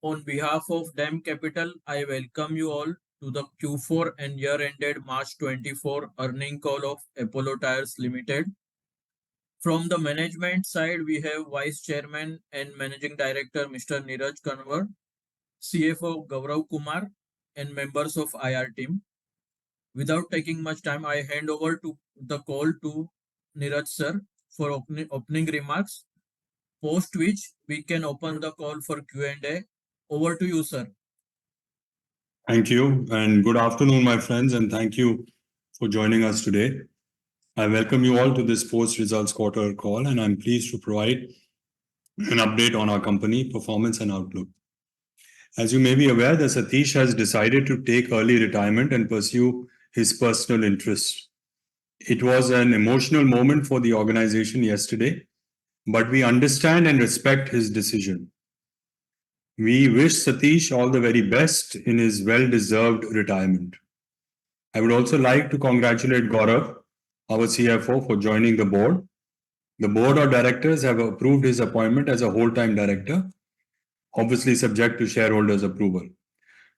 On behalf of DAM Capital, I welcome you all to the Q4 and year-ended March 24 earning call of Apollo Tyres Limited. From the management side, we have Vice Chairman and Managing Director Mr. Neeraj Kanwar, CFO Gaurav Kumar, and members of IR team. Without taking much time, I hand over to the call to Neeraj sir for opening remarks, post which we can open the call for Q&A. Over to you, sir. Thank you, and good afternoon, my friends, and thank you for joining us today. I welcome you all to this post-results quarter call, and I'm pleased to provide an update on our company performance and outlook. As you may be aware, that Satish has decided to take early retirement and pursue his personal interests. It was an emotional moment for the organization yesterday, but we understand and respect his decision. We wish Satish all the very best in his well-deserved retirement. I would also like to congratulate Gaurav, our CFO, for joining the board. The board of directors have approved his appointment as a whole-time director, obviously subject to shareholders' approval.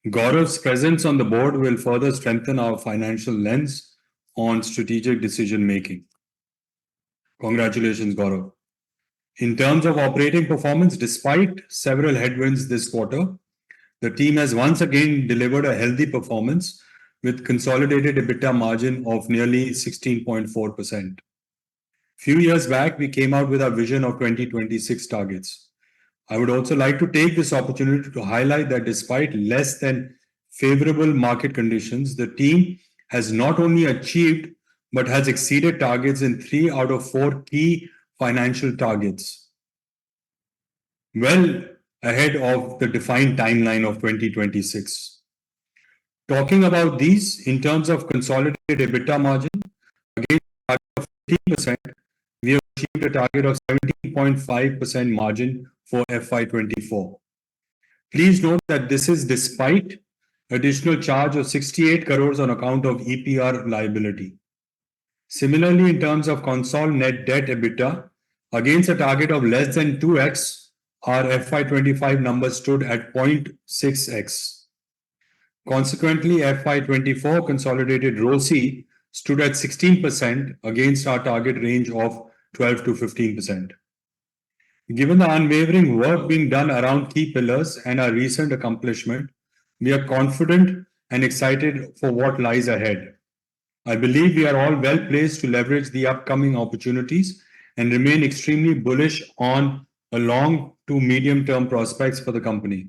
Gaurav's presence on the board will further strengthen our financial lens on strategic decision-making. Congratulations, Gaurav. In terms of operating performance, despite several headwinds this quarter, the team has once again delivered a healthy performance with consolidated EBITDA margin of nearly 16.4%. Few years back, we came out with our vision of 2026 targets. I would also like to take this opportunity to highlight that despite less than favorable market conditions, the team has not only achieved but has exceeded targets in 3 out of 4 key financial targets, well ahead of the defined timeline of 2026. Talking about these, in terms of consolidated EBITDA margin, against a target of 15%, we have achieved a target of 17.5% margin for FY24. Please note that this is despite additional charge of 68 crores on account of EPR liability. Similarly, in terms of net debt EBITDA, against a target of less than 2x, our FY25 number stood at 0.6x. Consequently, FY24 consolidated ROCE stood at 16% against our target range of 12 to 15%. Given the unwavering work being done around key pillars and our recent accomplishment, we are confident and excited for what lies ahead. I believe we are all well placed to leverage the upcoming opportunities and remain extremely bullish on a long to medium-term prospects for the company.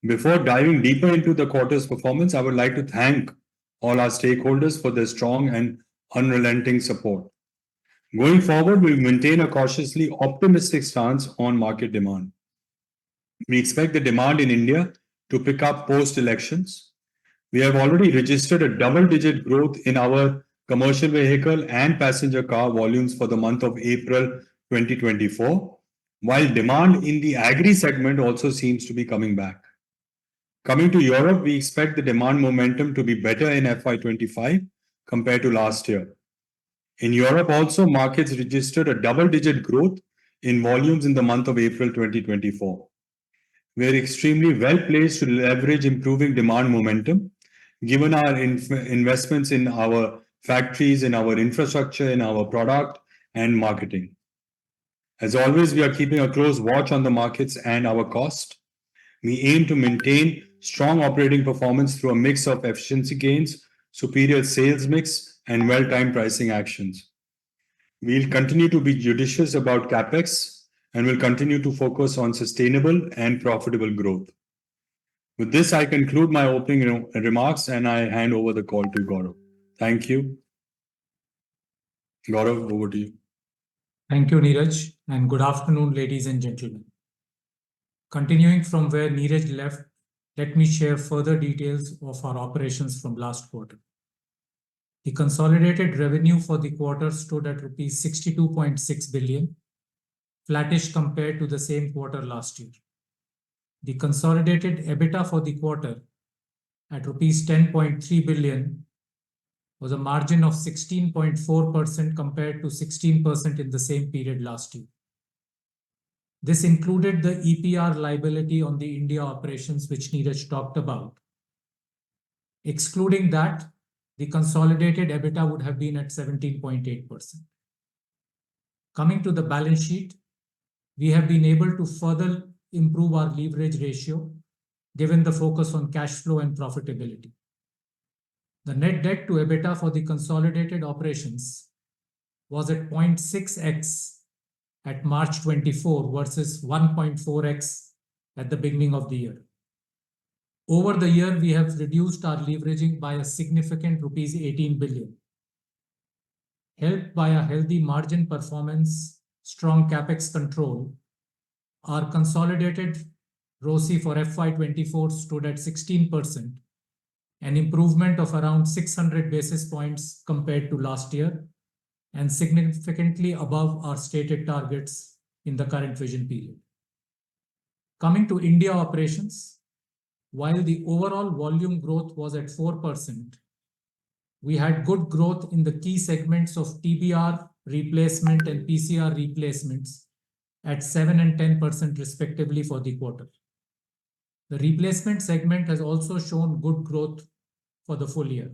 Before diving deeper into the quarter's performance, I would like to thank all our stakeholders for their strong and unrelenting support. Going forward, we maintain a cautiously optimistic stance on market demand. We expect the demand in India to pick up post-elections. We have already registered a double-digit growth in our commercial vehicle and passenger car volumes for the month of April 2024, while demand in the agri segment also seems to be coming back. Coming to Europe, we expect the demand momentum to be better in FY25 compared to last year. In Europe also, markets registered a double-digit growth in volumes in the month of April 2024. We are extremely well placed to leverage improving demand momentum, given our investments in our factories, in our infrastructure, in our product and marketing. As always, we are keeping a close watch on the markets and our cost. We aim to maintain strong operating performance through a mix of efficiency gains, superior sales mix, and well-timed pricing actions. We'll continue to be judicious about CapEx and will continue to focus on sustainable and profitable growth. With this, I conclude my opening remarks and I hand over the call to Gaurav. Thank you. Gaurav, over to you. Thank you, Neeraj, and good afternoon, ladies and gentlemen. Continuing from where Neeraj left, let me share further details of our operations from last quarter. The consolidated revenue for the quarter stood at rupees 62.6 billion, flattish compared to the same quarter last year. The consolidated EBITDA for the quarter at rupees 10.3 billion was a margin of 16.4% compared to 16% in the same period last year. This included the EPR liability on the India operations, which Neeraj talked about. Excluding that, the consolidated EBITDA would have been at 17.8%. Coming to the balance sheet, we have been able to further improve our leverage ratio given the focus on cash flow and profitability. The net debt to EBITDA for the consolidated operations was at 0.6x at March 24 versus 1.4x at the beginning of the year. Over the year, we have reduced our leveraging by a significant rupees 18 billion. Helped by a healthy margin performance, strong capex control, our consolidated ROCE for FY24 stood at 16%, an improvement of around 600 basis points compared to last year, and significantly above our stated targets in the current vision period. Coming to India operations, while the overall volume growth was at 4%, we had good growth in the key segments of TBR replacement and PCR replacements at 7 and 10% respectively for the quarter. The replacement segment has also shown good growth for the full year.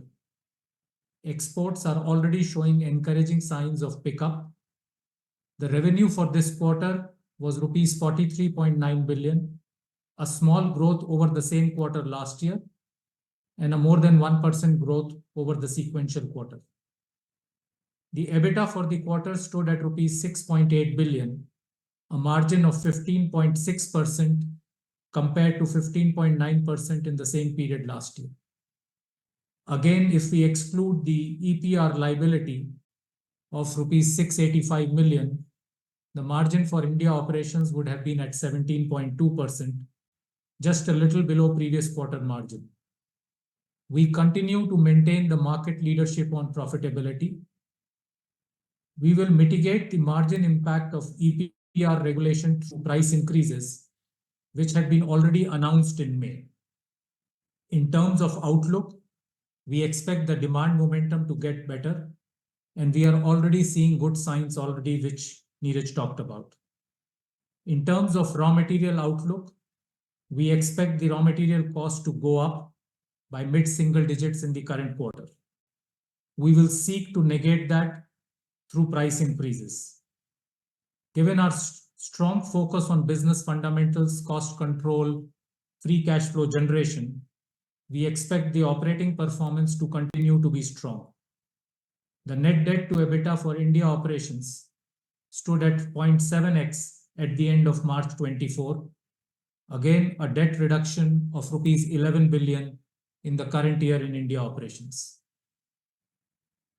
Exports are already showing encouraging signs of pickup. The revenue for this quarter was rupees 43.9 billion, a small growth over the same quarter last year, and a more than 1% growth over the sequential quarter. The EBITDA for the quarter stood at rupees 6.8 billion, a margin of 15.6% compared to 15.9% in the same period last year. Again, if we exclude the EPR liability of rupees 685 million, the margin for India operations would have been at 17.2%, just a little below previous quarter margin. We continue to maintain the market leadership on profitability. We will mitigate the margin impact of EPR regulation through price increases, which had been already announced in May. In terms of outlook, we expect the demand momentum to get better, and we are already seeing good signs already, which Neeraj talked about. In terms of raw material outlook, we expect the raw material cost to go up by mid-single digits in the current quarter. We will seek to negate that through price increases. Given our strong focus on business fundamentals, cost control, free cash flow generation, we expect the operating performance to continue to be strong. The net debt to EBITDA for India operations stood at 0.7x at the end of March 24. Again, a debt reduction of rupees 11 billion in the current year in India operations.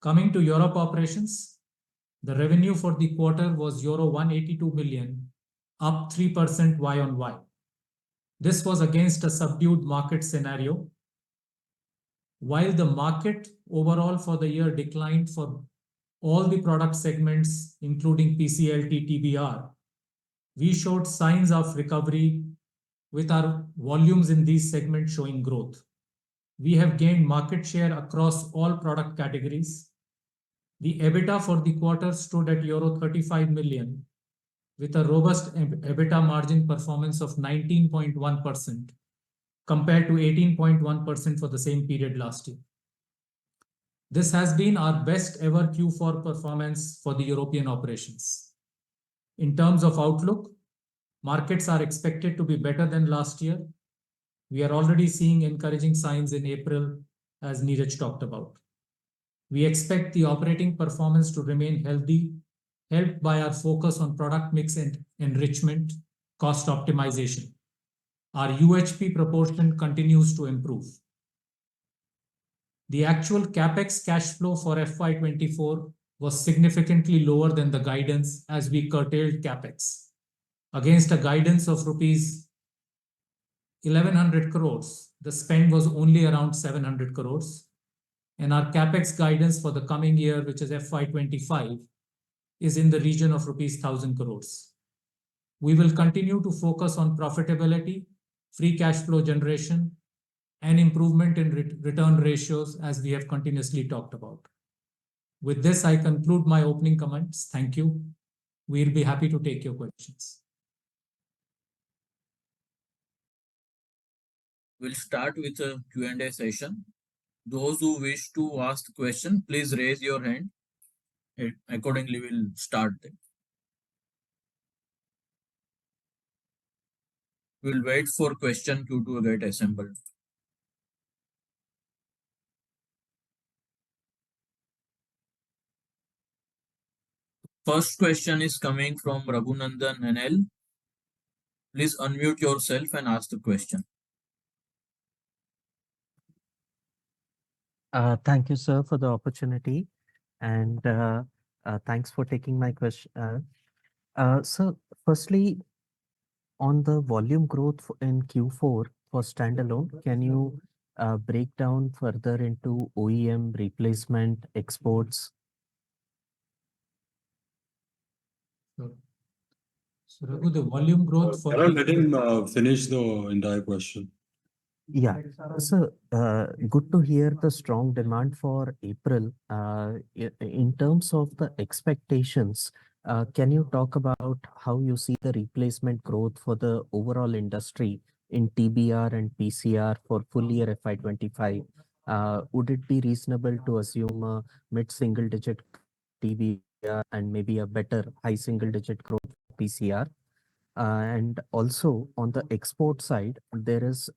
Coming to Europe operations, the revenue for the quarter was euro 182 million, up 3% Y-on-Y. This was against a subdued market scenario. While the market overall for the year declined for all the product segments, including PCLT, TBR, we showed signs of recovery with our volumes in these segments showing growth. We have gained market share across all product categories. The EBITDA for the quarter stood at euro 35 million, with a robust EBITDA margin performance of 19.1% compared to 18.1% for the same period last year. This has been our best ever Q4 performance for the European operations. In terms of outlook, markets are expected to be better than last year. We are already seeing encouraging signs in April, as Neeraj talked about. We expect the operating performance to remain healthy, helped by our focus on product mix and enrichment, cost optimization. Our UHP proportion continues to improve. The actual capex cash flow for FY24 was significantly lower than the guidance as we curtailed capex. Against a guidance of rupees 1100 crores, the spend was only around 700 crores. And our capex guidance for the coming year, which is FY25, is in the region of rupees 1000 crores. We will continue to focus on profitability, free cash flow generation, and improvement in return ratios, as we have continuously talked about. With this, I conclude my opening comments. Thank you. We'll be happy to take your questions. We'll start with a Q&A session. Those who wish to ask the question, please raise your hand. Accordingly, we'll start them. We'll wait for question queue to get assembled. First question is coming from Raghunandan NL. Please unmute yourself and ask the question. Thank you, sir, for the opportunity, and thanks for taking my question. So, firstly, on the volume growth in Q4 for standalone, can you break down further into OEM, replacement, exports? So Raghu, the volume growth for Let him finish the entire question. Yeah, so good to hear the strong demand for April. In terms of the expectations, can you talk about how you see the replacement growth for the overall industry in TBR and PCR for full year FY25? Would it be reasonable to assume a mid-single digit TBR and maybe a better high single digit growth PCR? And also on the export side, there is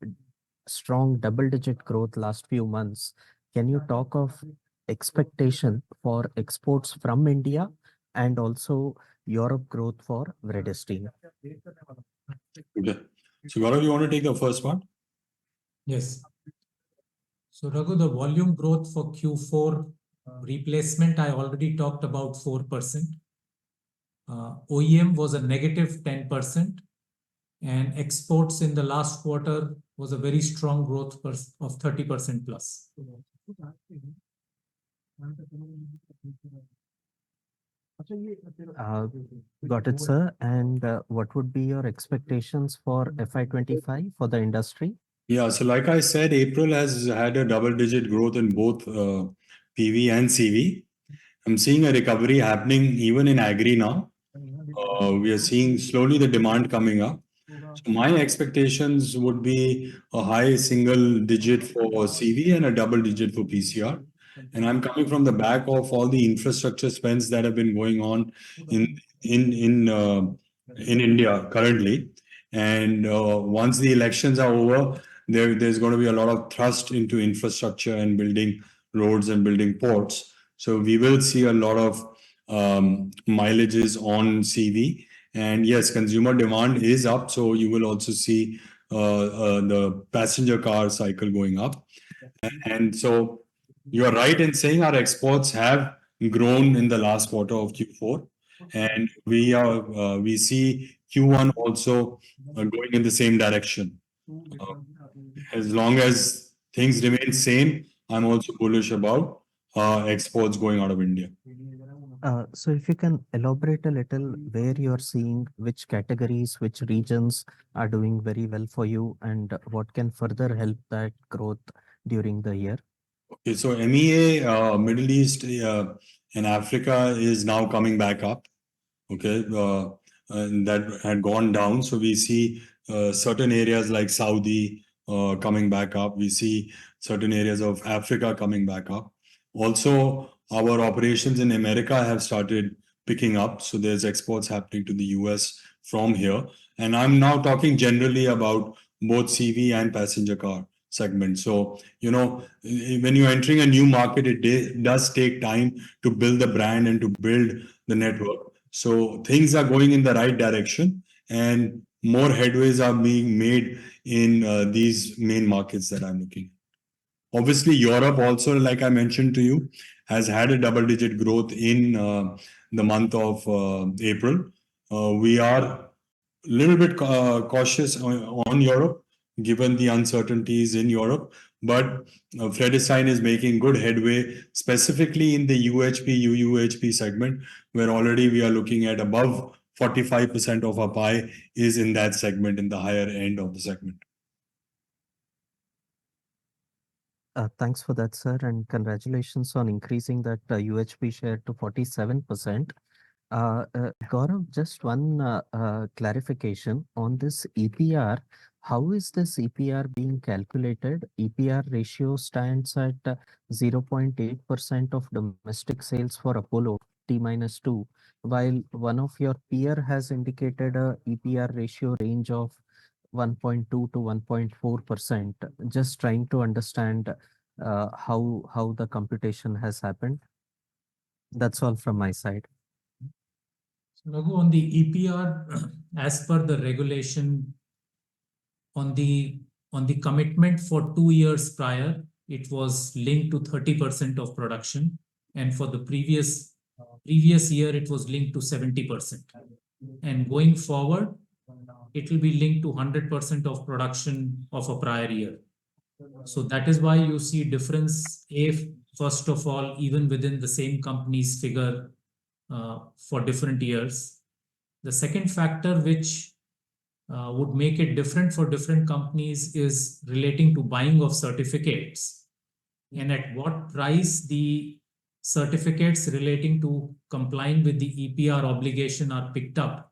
strong double-digit growth last few months. Can you talk of expectation for exports from India and also Europe growth for Vredestein? Okay. So, Gaurav, you want to take the first one? Yes. So Raghu, the volume growth for Q4 replacement, I already talked about 4%. OEM was a negative 10%, and exports in the last quarter was a very strong growth of 30% plus. Got it, sir. And what would be your expectations for FY25 for the industry? Yeah, so like I said, April has had a double-digit growth in both PV and CV. I'm seeing a recovery happening even in agri now. We are seeing slowly the demand coming up. So my expectations would be a high single digit for CV and a double digit for PCR. And I'm coming from the back of all the infrastructure spends that have been going on in in in uh, in India currently. And once the elections are over, there's going to be a lot of thrust into infrastructure and building roads and building ports. So we will see a lot of mileages on CV. And yes, consumer demand is up, so you will also see the passenger car cycle going up. And so you are right in saying our exports have grown in the last quarter of Q4, and we see Q1 also going in the same direction. As long as things remain same, I'm also bullish about exports going out of India. So if you can elaborate a little where you're seeing which categories, which regions are doing very well for you, and what can further help that growth during the year? Okay, so MEA, Middle East, and Africa is now coming back up. Okay, and that had gone down. So we see certain areas like Saudi coming back up. We see certain areas of Africa coming back up. Also, our operations in America have started picking up. So there's exports happening to the US from here. And I'm now talking generally about both CV and passenger car segment. So, when you're entering a new market, it does take time to build the brand and to build the network. So things are going in the right direction, and more headways are being made in these main markets that I'm looking at. Obviously, Europe also, like I mentioned to you, has had a double-digit growth in the month of April. We are a little bit cautious on Europe, given the uncertainties in Europe. But Vredestein is making good headway, specifically in the UHP, UUHP segment, where already we are looking at above 45% of our pie is in that segment, in the higher end of the segment. Thanks for that, sir, and congratulations on increasing that UHP share to 47%. Gaurav, just one clarification on this EPR. How is this EPR being calculated? EPR ratio stands at 0.8% of domestic sales for Apollo T minus 2, while one of your peer has indicated a EPR ratio range of 1.2 to 1.4%. Just trying to understand how the computation has happened. That's all from my side. Raghu, on the EPR, as per the regulation, on the commitment for 2 years prior, it was linked to 30% of production, and for the previous year, it was linked to 70%. And going forward, it will be linked to 100% of production of a prior year. So that is why you see difference, first of all, even within the same company's figure for different years. The second factor which would make it different for different companies is relating to buying of certificates, and at what price the certificates relating to complying with the EPR obligation are picked up.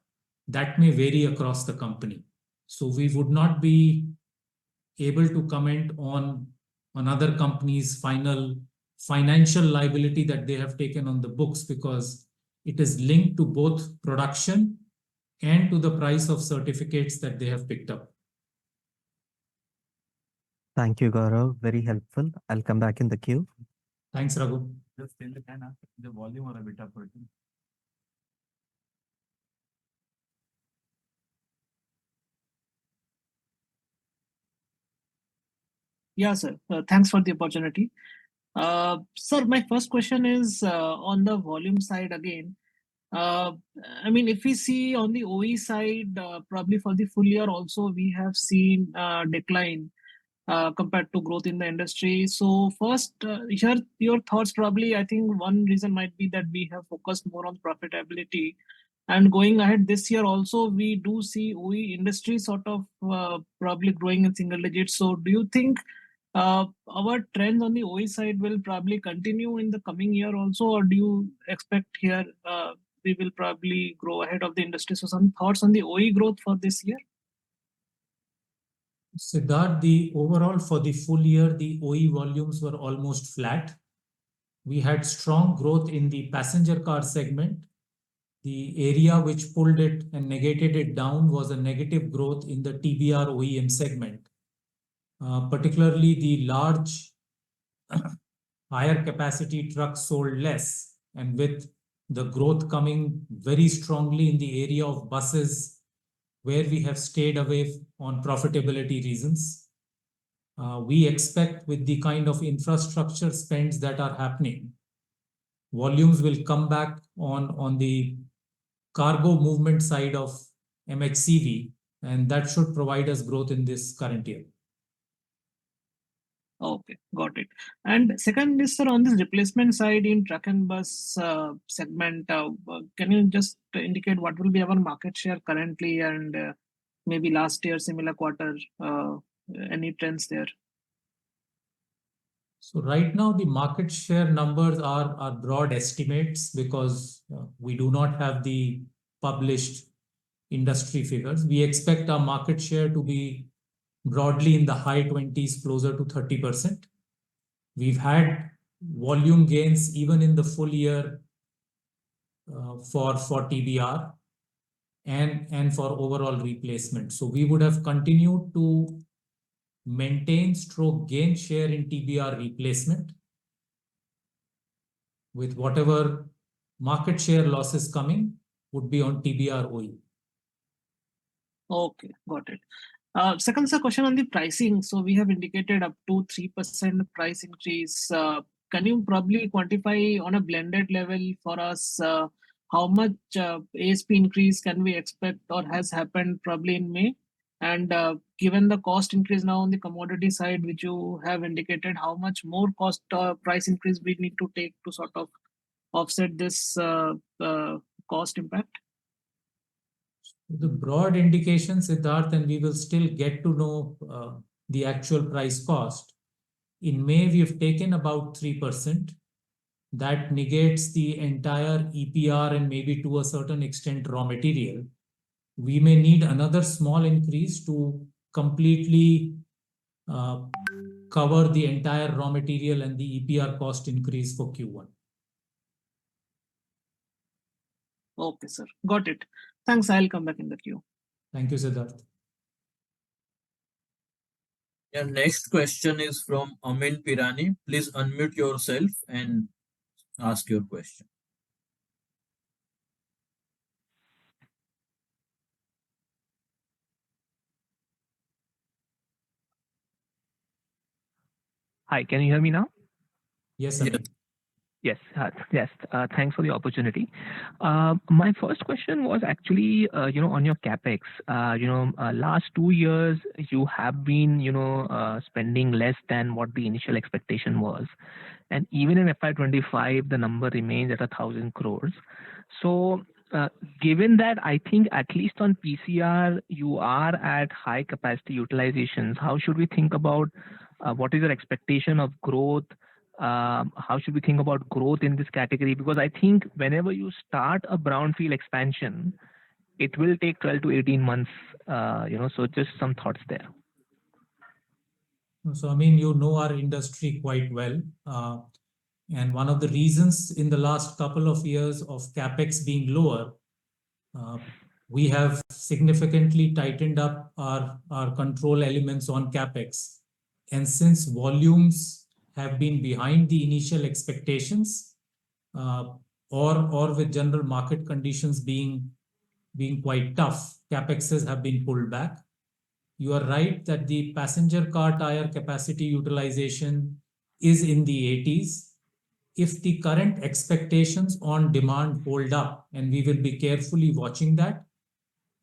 That may vary across the company. So we would not be able to comment on another company's final financial liability that they have taken on the books, because it is linked to both production and to the price of certificates that they have picked up. Thank you, Gaurav. Very helpful. I'll come back in the queue. Thanks, Raghu. Just in the volume or EBITDA per ton. Yeah, sir. Thanks for the opportunity. Sir, my first question is on the volume side again. Uh, I mean, if we see on the OE side, probably for the full year also, we have seen decline compared to growth in the industry. So first, here your thoughts probably, I think one reason might be that we have focused more on profitability. And going ahead this year also, we do see OE industry sort of probably growing in single digits. So do you think our trend on the OE side will probably continue in the coming year also, or do you expect here we will probably grow ahead of the industry? So some thoughts on the OE growth for this year? Siddharth, the overall for the full year, the OE volumes were almost flat. We had strong growth in the passenger car segment. The area which pulled it and negated it down was a negative growth in the TBR OEM segment. Particularly the large higher capacity trucks sold less, and with the growth coming very strongly in the area of buses, where we have stayed away on profitability reasons. We expect with the kind of infrastructure spends that are happening, volumes will come back on the cargo movement side of MHCV, and that should provide us growth in this current year. Okay, got it. And second is, sir, on this replacement side in truck and bus segment, can you just indicate what will be our market share currently and maybe last year, similar quarter, any trends there? So right now, the market share numbers are broad estimates, because we do not have the published industry figures. We expect our market share to be broadly in the high 20s, closer to 30%. We've had volume gains even in the full year for TBR and for overall replacement. So we would have continued to maintain gain share in TBR replacement, with whatever market share losses coming would be on TBR OE. Okay, got it. Second, sir, question on the pricing. So we have indicated up to 3% price increase. Can you probably quantify on a blended level for us how much ASP increase can we expect or has happened probably in May? And given the cost increase now on the commodity side, which you have indicated, how much more cost price increase we need to take to sort of offset this cost impact? The broad indication, Siddharth, and we will still get to know the actual price cost. In May, we have taken about 3%. that negates the entire EPR and maybe to a certain extent raw material. We may need another small increase to completely cover the entire raw material and the EPR cost increase for Q1. Okay, sir. Got it. Thanks. I'll come back in the queue. Thank you, Siddharth. Your next question is from Amin Pirani. Please unmute yourself and ask your question. Hi, can you hear me now? Yes, Yeah. Amin. Yes, yes. Thanks for the opportunity. My first question was actually, on your capex. Last 2 years you have been, spending less than what the initial expectation was, and even in FY25 the number remains at 1,000 crores. So, given that, I think at least on PCR you are at high capacity utilizations. How should we think about what is your expectation of growth? How should we think about growth in this category? Because I think whenever you start a brownfield expansion, it will take 12 to 18 months. So just some thoughts there. So, I mean, you know our industry quite well. And one of the reasons in the last couple of years of capex being lower, we have significantly tightened up our control elements on capex. And since volumes have been behind the initial expectations, or with general market conditions being quite tough, capexes have been pulled back. You are right that the passenger car tire capacity utilization is in the 80s. If the current expectations on demand hold up, and we will be carefully watching that,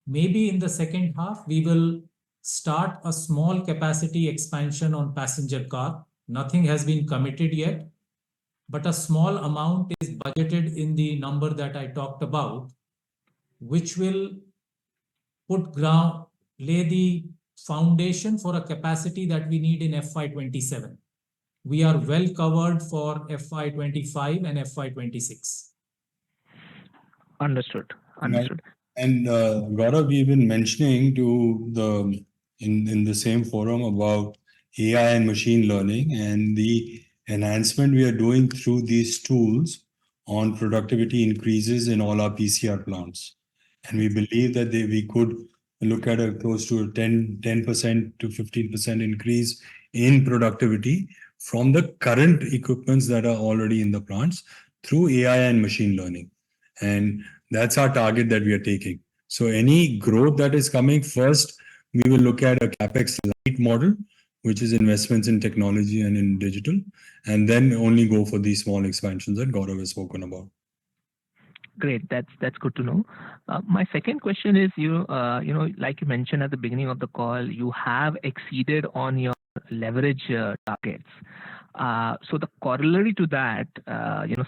maybe in the second half we will start a small capacity expansion on passenger car. Nothing has been committed yet, but a small amount is budgeted in the number that I talked about, which will lay the foundation for a capacity that we need in FY27. We are well covered for FY25 and FY26. Understood. Understood. And Gaurav, we've been mentioning to in the same forum about AI and machine learning and the enhancement we are doing through these tools on productivity increases in all our PCR plants. And we believe that we could look at a close to a 10% to 15% increase in productivity from the current equipments that are already in the plants through AI and machine learning. And that's our target that we are taking. So any growth that is coming first, we will look at a capex light model, which is investments in technology and in digital, and then only go for these small expansions that Gaurav has spoken about. Great. That's good to know. My second question is, like you mentioned at the beginning of the call, you have exceeded on your leverage targets. So the corollary to that,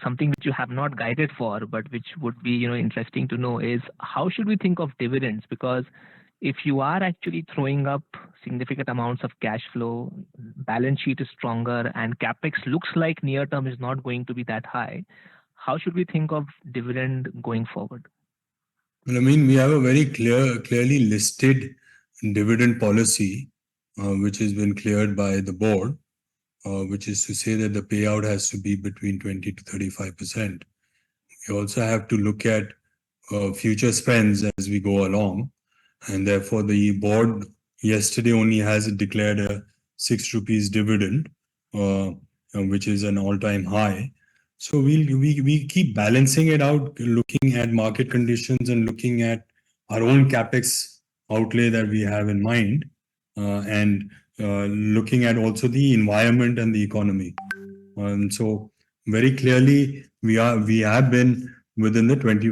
something which you have not guided for, but which would be, interesting to know is how should we think of dividends? Because if you are actually throwing up significant amounts of cash flow, balance sheet is stronger, and capex looks like near term is not going to be that high, how should we think of dividend going forward? Well, I mean, we have a very clearly listed dividend policy, which has been cleared by the board, which is to say that the payout has to be between 20 to 35%. We also have to look at future spends as we go along, and therefore the board yesterday only has declared a 6 rupees dividend, which is an all-time high. So we keep balancing it out, looking at market conditions and looking at our own capex outlay that we have in mind, and looking at also the environment and the economy. And so very clearly we have been within the 20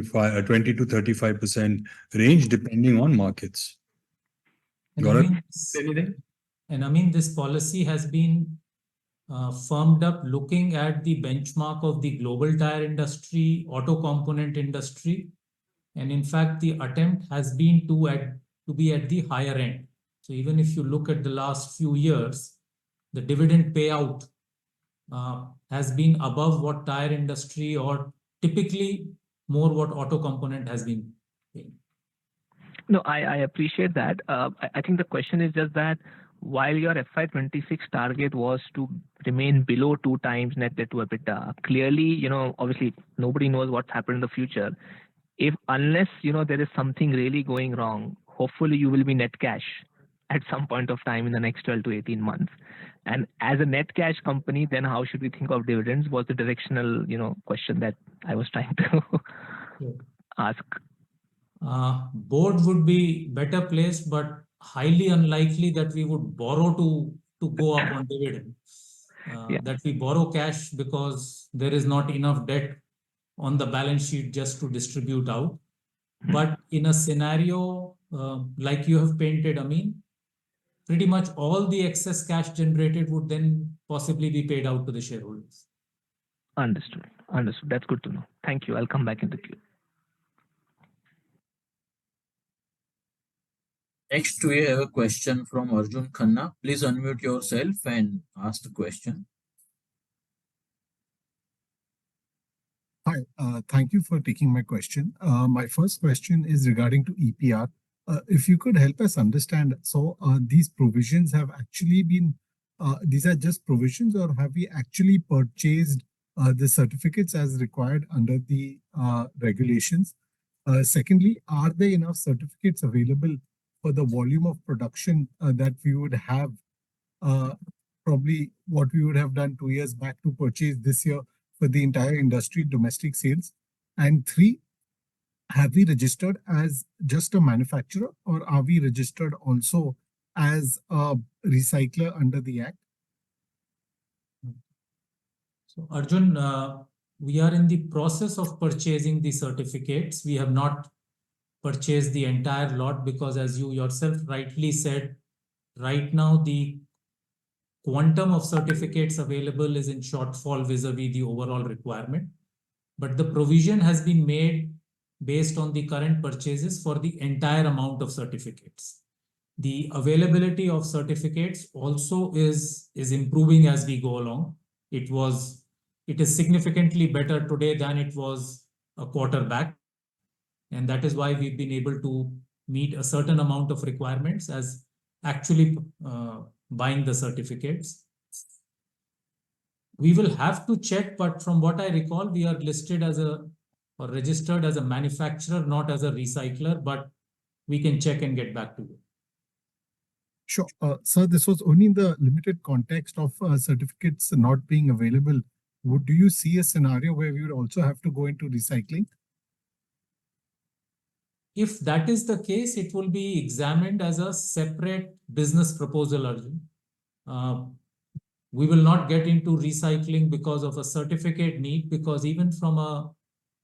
to 35% range depending on markets. And I mean, this policy has been firmed up looking at the benchmark of the global tire industry, auto component industry. And in fact, the attempt has been to be at the higher end. So even if you look at the last few years, the dividend payout has been above what tire industry or typically more what auto component has been paying. No, I appreciate that. I think the question is just that while your FY26 target was to remain below 2 times net debt to EBITDA, clearly, obviously nobody knows what's happened in the future. Unless, there is something really going wrong, hopefully you will be net cash at some point of time in the next 12 to 18 months. And as a net cash company, then how should we think of dividends was the directional, question that I was trying to ask. Board would be better placed, but highly unlikely that we would borrow to go up on dividend. That we borrow cash because there is not enough debt on the balance sheet just to distribute out. But in a scenario like you have painted, pretty much all the excess cash generated would then possibly be paid out to the shareholders. Understood. That's good to know. Thank you. I'll come back in the queue. Next, we have a question from Arjun Khanna. Please unmute yourself and ask the question. Hi, thank you for taking my question. My first question is regarding to EPR. If you could help us understand, so these provisions have actually been, these are just provisions, or have we actually purchased the certificates as required under the regulations? Secondly, are there enough certificates available for the volume of production that we would have, probably what we would have done 2 years back to purchase this year for the entire industry domestic sales? And three, have we registered as just a manufacturer, or are we registered also as a recycler under the Act? So Arjun, we are in the process of purchasing the certificates. We have not purchased the entire lot because, as you yourself rightly said, right now the quantum of certificates available is in shortfall vis-a-vis the overall requirement. But the provision has been made based on the current purchases for the entire amount of certificates. The availability of certificates also is improving as we go along. It is significantly better today than it was a quarter back. And that is why we've been able to meet a certain amount of requirements as actually buying the certificates. We will have to check, but from what I recall, we are listed as or registered as a manufacturer, not as a recycler, but we can check and get back to you. Sure. Sir, this was only in the limited context of certificates not being available. Do you see a scenario where we would also have to go into recycling? If that is the case, it will be examined as a separate business proposal, Arjun. We will not get into recycling because of a certificate need, because even from a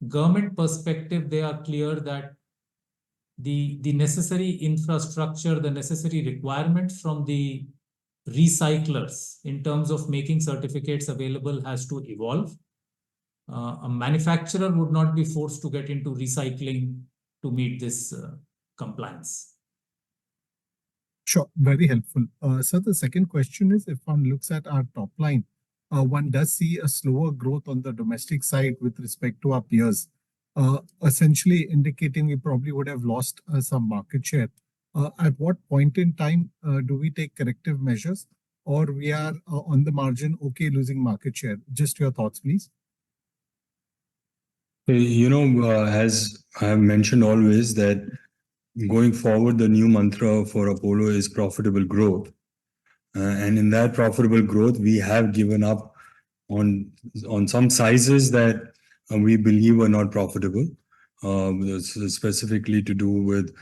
government perspective, they are clear that the necessary infrastructure, the necessary requirements from the recyclers in terms of making certificates available has to evolve. A manufacturer would not be forced to get into recycling to meet this compliance. Sure, very helpful. So the second question is, if one looks at our top line, one does see a slower growth on the domestic side with respect to our peers, essentially indicating we probably would have lost some market share. At what point in time do we take corrective measures, or we are on the margin okay losing market share? Just your thoughts, please. As I have mentioned always, that going forward, the new mantra for Apollo is profitable growth. And in that profitable growth, we have given up on some sizes that we believe are not profitable, specifically to do with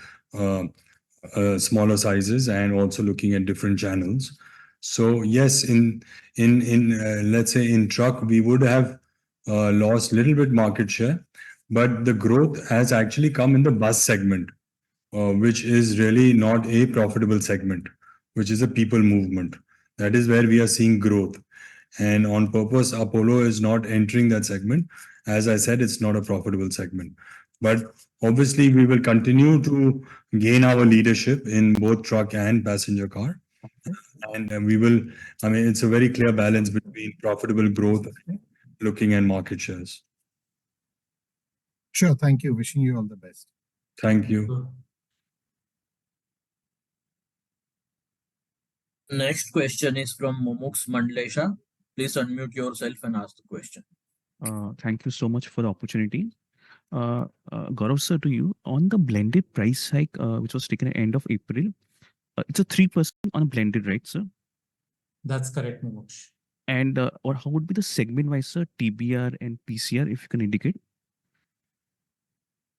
smaller sizes and also looking at different channels. So yes, in let's say in truck, we would have lost a little bit market share, but the growth has actually come in the bus segment, which is really not a profitable segment, which is a people movement. That is where we are seeing growth. And on purpose, Apollo is not entering that segment. As I said, it's not a profitable segment. But obviously, we will continue to gain our leadership in both truck and passenger car. And we will, I mean, it's a very clear balance between profitable growth, looking at market shares. Sure, thank you. Wishing you all the best. Thank you. Next question is from Mumuksh Mandlesha. Please unmute yourself and ask the question. Thank you so much for the opportunity. Gaurav sir, to you, on the blended price hike, which was taken at end of April, it's a 3% on a blended, right, sir? That's correct, Mumuksh. And or how would be the segment-wise, sir, TBR and PCR, if you can indicate?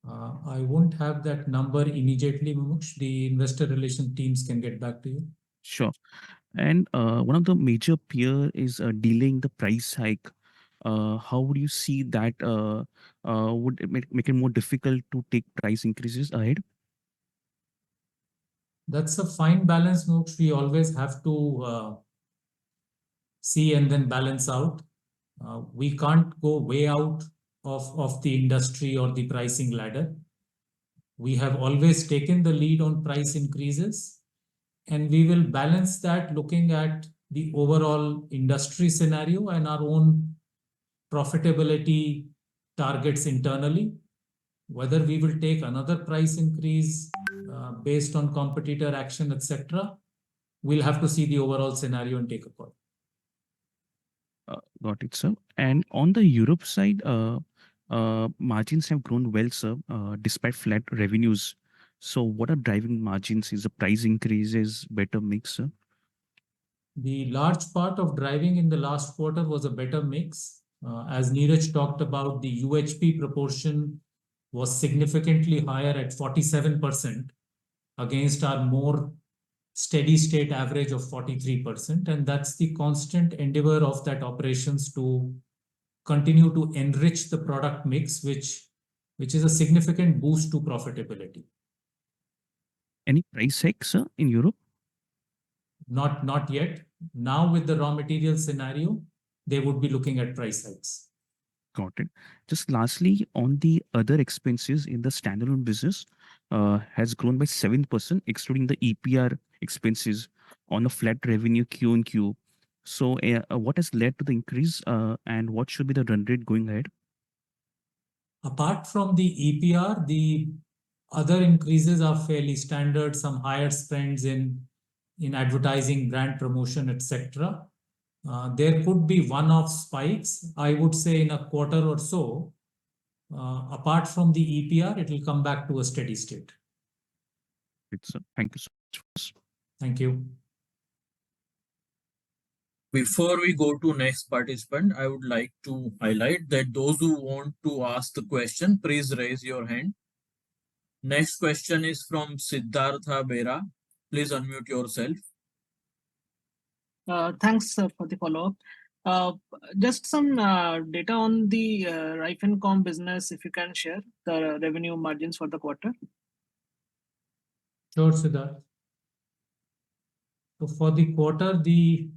I won't have that number immediately, Mumuksh. The investor relation teams can get back to you. Sure. And one of the major peer is delaying the price hike. How would you see that? Would it make it more difficult to take price increases ahead? That's a fine balance, Mumuksh. We always have to see and then balance out. We can't go way out of the industry or the pricing ladder. We have always taken the lead on price increases, and we will balance that looking at the overall industry scenario and our own profitability targets internally. Whether we will take another price increase based on competitor action, etc., we'll have to see the overall scenario and take a call. Got it, sir. And on the Europe side, margins have grown well, sir, despite flat revenues. So what are driving margins? Is the price increases, better mix, sir? The large part of driving in the last quarter was a better mix. As Neeraj talked about, the UHP proportion was significantly higher at 47% against our more steady state average of 43%. And that's the constant endeavor of that operations to continue to enrich the product mix, which is a significant boost to profitability. Any price hikes, sir, in Europe? Not yet. Now with the raw material scenario, they would be looking at price hikes. Got it. Just lastly, on the other expenses in the standalone business, has grown by 7%, excluding the EPR expenses on a flat revenue Q on Q. So what has led to the increase and what should be the run rate going ahead? Apart from the EPR, the other increases are fairly standard, some higher spends in advertising, brand promotion, etc. There could be one-off spikes, I would say, in a quarter or so. Apart from the EPR, it will come back to a steady state. Thank you so much. Thank you. Before we go to next participant, I would like to highlight that those who want to ask the question, please raise your hand. Next question is from Siddhartha Bera. Please unmute yourself. Thanks for the follow-up. Just some data on the Rife&Com business, if you can share the revenue margins for the quarter. Sure, Siddharth. So for the quarter, the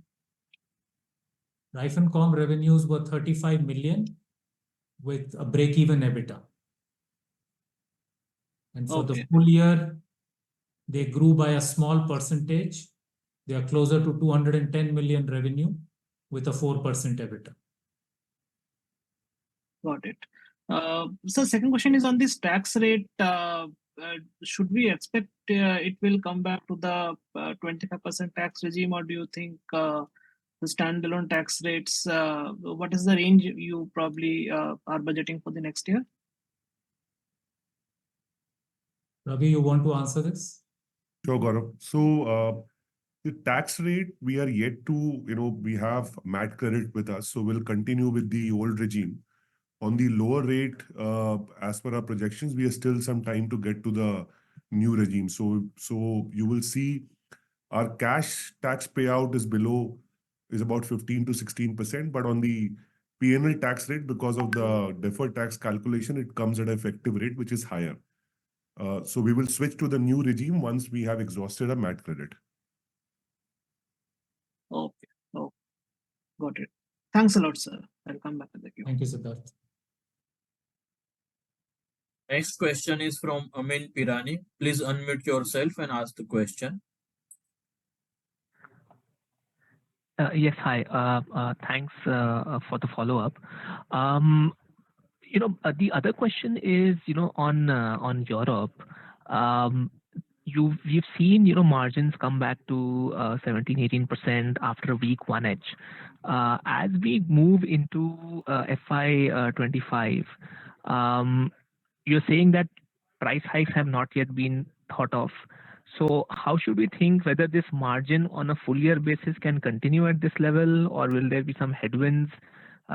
Rife&Com revenues were 35 million with a break-even EBITDA. And for the full year, they grew by a small percentage. They are closer to 210 million revenue with a 4% EBITDA. Got it. So second question is on this tax rate. Should we expect it will come back to the 25% tax regime, or do you think the standalone tax rates, what is the range you probably are budgeting for the next year? Ravi, you want to answer this? Sure, Gaurav. So the tax rate, we are yet to, we have MAT credit with us, so we'll continue with the old regime. On the lower rate, as per our projections, we are still some time to get to the new regime. So you will see our cash tax payout is about 15 to 16%, but on the P&L tax rate, because of the deferred tax calculation, it comes at an effective rate, which is higher. So we will switch to the new regime once we have exhausted our MAT credit. Okay. Oh, got it. Thanks a lot, sir. I'll come back to the queue. Thank you, Siddharth. Next question is from Amin Pirani. Please unmute yourself and ask the question. Yes, hi. Thanks for the follow-up. The other question is, on Europe. Um, we've seen, margins come back to 17, 18% after week 1H. As we move into FY25, you're saying that price hikes have not yet been thought of. So how should we think whether this margin on a full year basis can continue at this level, or will there be some headwinds?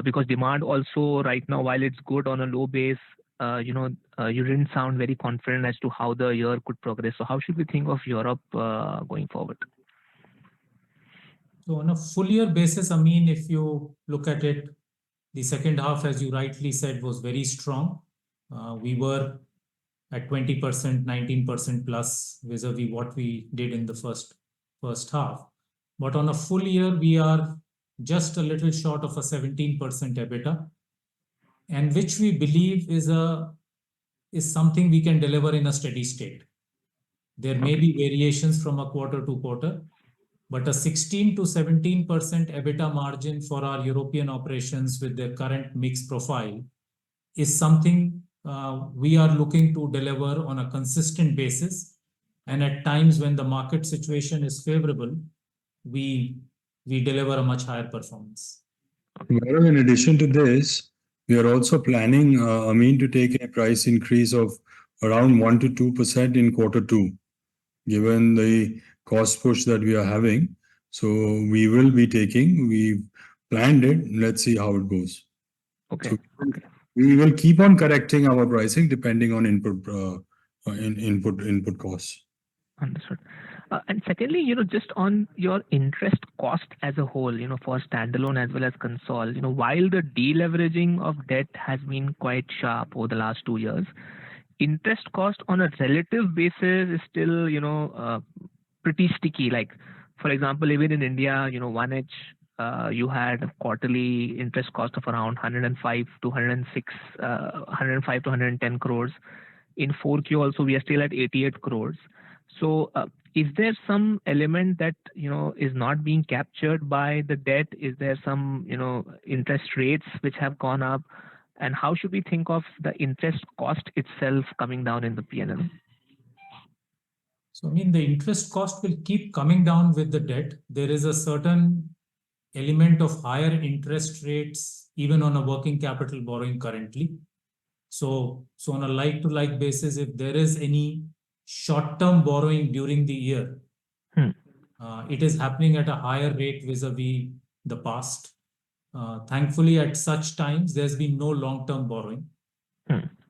Because demand also right now, while it's good on a low base, you didn't sound very confident as to how the year could progress. So how should we think of Europe going forward? So on a full year basis, I mean, if you look at it, the second half, as you rightly said, was very strong. We were at 20%, 19% plus vis-a-vis what we did in the first half. But on a full year, we are just a little short of a 17% EBITDA, and which we believe is something we can deliver in a steady state. There may be variations from a quarter to quarter, but a 16 to 17% EBITDA margin for our European operations with their current mix profile is something we are looking to deliver on a consistent basis. And at times when the market situation is favorable, we deliver a much higher performance. Gaurav, in addition to this, we are also planning, to take a price increase of around 1 to 2% in quarter 2, given the cost push that we are having. So we've planned it. Let's see how it goes. Okay. So we will keep on correcting our pricing depending on input costs. Understood. And secondly, just on your interest cost as a whole, for standalone as well as console, while the deleveraging of debt has been quite sharp over the last 2 years, interest cost on a relative basis is still, pretty sticky. Like, for example, even in India, 1H, you had a quarterly interest cost of around 105 to 110 crores. In 4Q also, we are still at 88 crores. So is there some element that, is not being captured by the debt? Is there some, interest rates which have gone up? And how should we think of the interest cost itself coming down in the P&L? So, I mean, the interest cost will keep coming down with the debt. There is a certain element of higher interest rates, even on a working capital borrowing currently. So on a like-to-like basis, if there is any short-term borrowing during the year, it is happening at a higher rate vis-a-vis the past. Thankfully, at such times, there's been no long-term borrowing.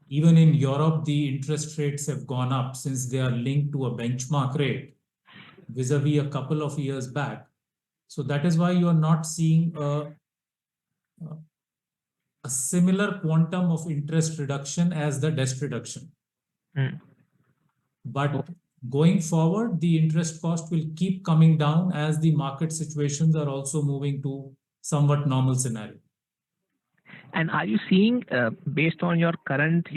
Even in Europe, the interest rates have gone up since they are linked to a benchmark rate vis-a-vis a couple of years back. So that is why you are not seeing a similar quantum of interest reduction as the debt reduction. But going forward, the interest cost will keep coming down as the market situations are also moving to somewhat normal scenario. And are you seeing, based on your current,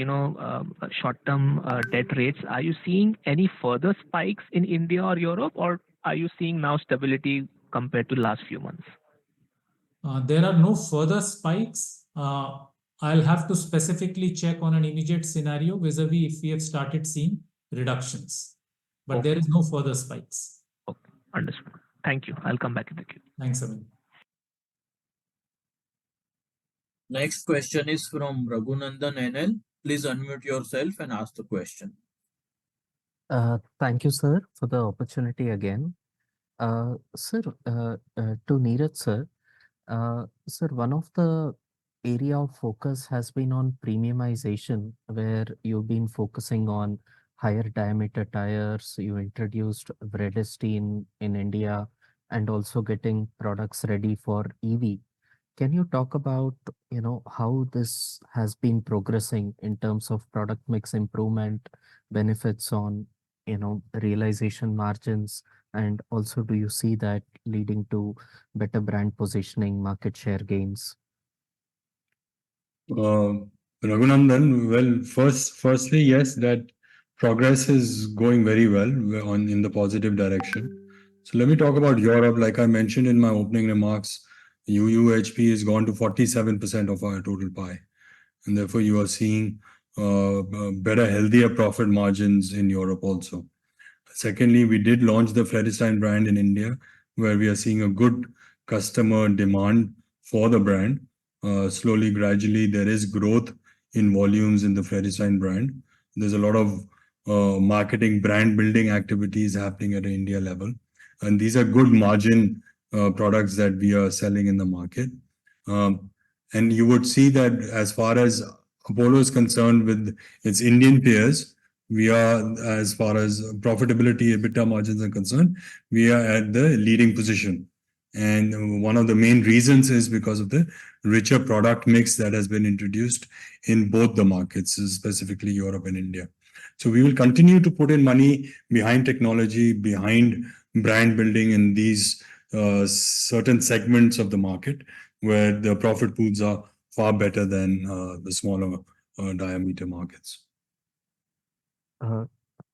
short-term debt rates, are you seeing any further spikes in India or Europe, or are you seeing now stability compared to the last few months? There are no further spikes. I'll have to specifically check on an immediate scenario vis-a-vis if we have started seeing reductions. But there is no further spikes. Okay, understood. Thank you. I'll come back in the queue. Thanks, Amin. Next question is from Raghunandan NL. Please unmute yourself and ask the question. Thank you, sir, for the opportunity again. Sir, to Neeraj, sir, sir, one of the area of focus has been on premiumization, where you've been focusing on higher diameter tires. You introduced Vredestein in India and also getting products ready for EV. Can you talk about, how this has been progressing in terms of product mix improvement, benefits on, realization margins, and also do you see that leading to better brand positioning, market share gains? Raghunandan, well, firstly, yes, that progress is going very well in the positive direction. So let me talk about Europe. Like I mentioned in my opening remarks, UUHP has gone to 47% of our total pie. And therefore, you are seeing better, healthier profit margins in Europe also. Secondly, we did launch the Fredestein brand in India, where we are seeing a good customer demand for the brand. Slowly, gradually, there is growth in volumes in the Fredestein brand. There's a lot of marketing, brand building activities happening at an India level. And these are good margin products that we are selling in the market. And you would see that as far as Apollo is concerned with its Indian peers, we are, as far as profitability, EBITDA margins are concerned, we are at the leading position. And one of the main reasons is because of the richer product mix that has been introduced in both the markets, specifically Europe and India. So we will continue to put in money behind technology, behind brand building in these certain segments of the market where the profit pools are far better than the smaller diameter markets.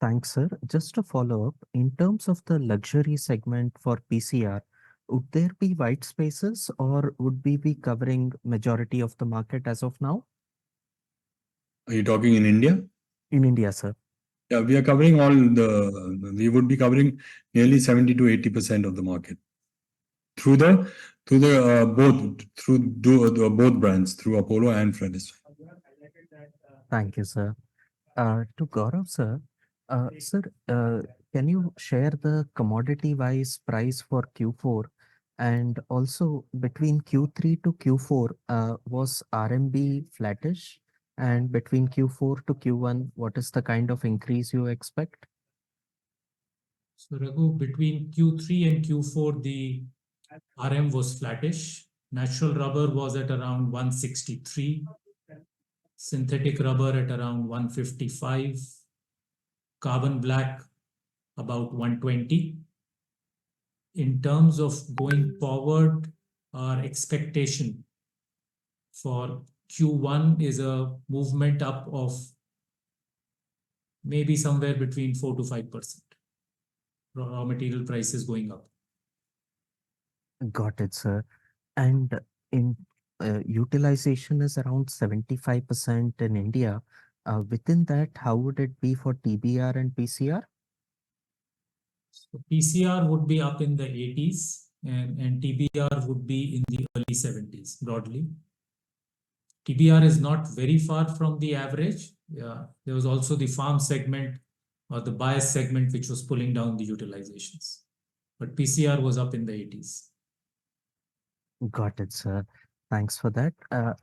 Thanks, sir. Just a follow-up. In terms of the luxury segment for PCR, would there be white spaces or would we be covering majority of the market as of now? Are you talking in India? In India, sir. Yeah, we are covering we would be covering nearly 70 to 80% of the market through both brands, through Apollo and Fredis. Thank you, sir. To Gaurav, sir. Sir, can you share the commodity-wise price for Q4? And also between Q3 to Q4, was RMB flattish? And between Q4 to Q1, what is the kind of increase you expect? So Raghu, between Q3 and Q4, the RM was flattish. Natural rubber was at around 163. Synthetic rubber at around 155. Carbon black about 120. In terms of going forward, our expectation for Q1 is a movement up of maybe somewhere between 4 to 5%. Raw material prices going up. Got it, sir. And in utilization is around 75% in India. Within that, how would it be for TBR and PCR? So PCR would be up in the 80s and TBR would be in the early 70s broadly. TBR is not very far from the average. Yeah, there was also the farm segment or the bias segment which was pulling down the utilizations. But PCR was up in the 80s. Got it, sir. Thanks for that.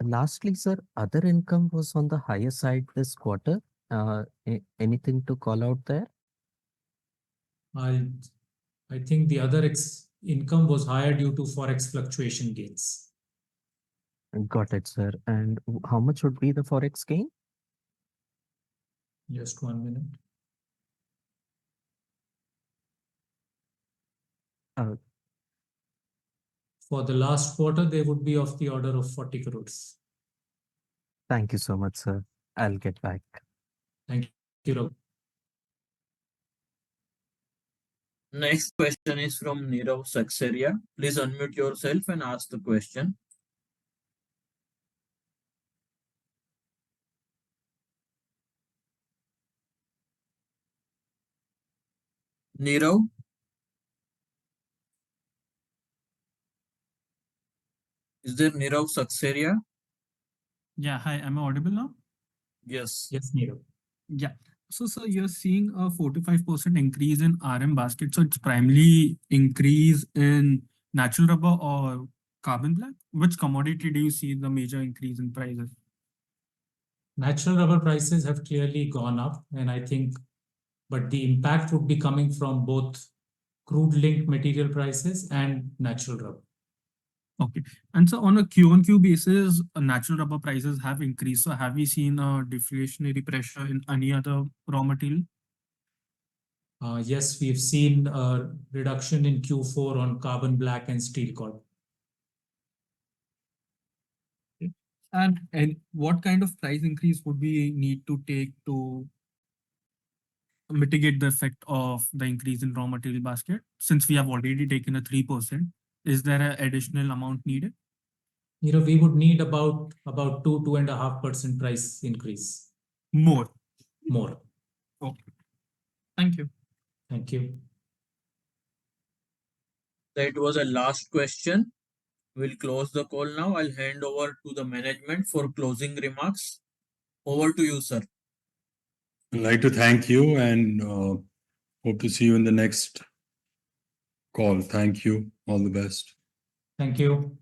Lastly, sir, other income was on the higher side this quarter. Anything to call out there? I think the other income was higher due to forex fluctuation gains. Got it, sir. And how much would be the forex gain? Just 1 minute. For the last quarter, they would be of the order of 40 crores. Thank you so much, sir. I'll get back. Thank you, Raghu. Next question is from Nirav Saxeria. Please unmute yourself and ask the question. Nirav? Is there Nirav Saxeria? Yeah, hi, am I audible now? Yes. Yes, Nirav. Yeah. So you're seeing a 45% increase in RM basket. So it's primarily increase in natural rubber or carbon black. Which commodity do you see the major increase in prices? Natural rubber prices have clearly gone up, and I think, but the impact would be coming from both crude linked material prices and natural rubber. Okay. And so on a Q on Q basis, natural rubber prices have increased. So have we seen a deflationary pressure in any other raw material? Yes, we've seen a reduction in Q4 on carbon black and steel cord. Okay. And what kind of price increase would we need to take to mitigate the effect of the increase in raw material basket, since we have already taken a 3%? Is there an additional amount needed? We would need about 2.5% price increase More. more. Okay. Thank you. Thank you. That was a last question. We'll close the call now. I'll hand over to the management for closing remarks. Over to you, sir. I'd like to thank you and hope to see you in the next call. Thank you. All the best. Thank you.